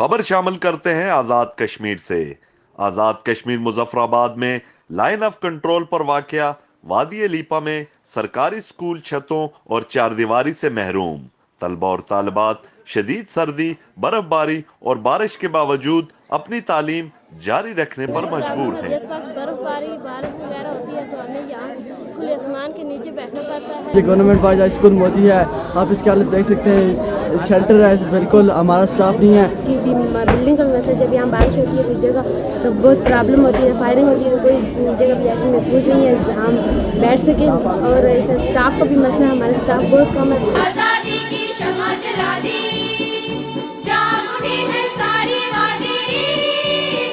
खबर शामिल करते हैं आजाद कश्मीर से। आजाद कश्मीर मुजफ्फराबाद में लाइन ऑफ कंट्रोल पर वाक़या वादी लीपा में सरकारी स्कूल छतों और चारदीवारी से महरूम। तलबा और तालिबात शदीद सर्दी, बर्फबारी और बारिश के बावजूद अपनी तालीम जारी रखने पर मजबूर हैं। बर्फबारी बारिश वगैरह होती है तो हमें यहाँ खुले आसमान के नीचे बैठना पड़ता है। ये गवर्नमेंट बॉयज हाई स्कूल मोती है, आप इसकी हालत देख सकते हैं, शेल्टर है, बिल्कुल हमारा स्टाफ नहीं है। बिल्डिंग का मसला, जब यहाँ बारिश होती है कुछ जगह तो बहुत प्रॉब्लम होती है, फायरिंग होती है, कोई जगह भी ऐसी महफूज नहीं है जहाँ हम बैठ सके। और ऐसा स्टाफ का भी मसला है, हमारा स्टाफ बहुत कम है। आजादी की शम्मा जला दी, जाग उठी है सारी वादी,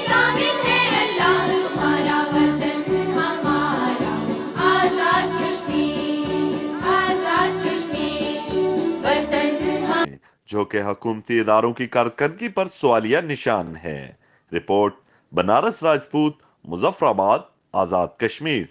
ज़ामिन है अल्लाह तुम्हारा वतन हमारा, आजाद कश्मीर वतन। जो कि हुकूमती इदारों की कारकर्दगी पर सवालिया निशान है। रिपोर्ट बनारस राजपूत, मुजफ्फराबाद, आजाद कश्मीर।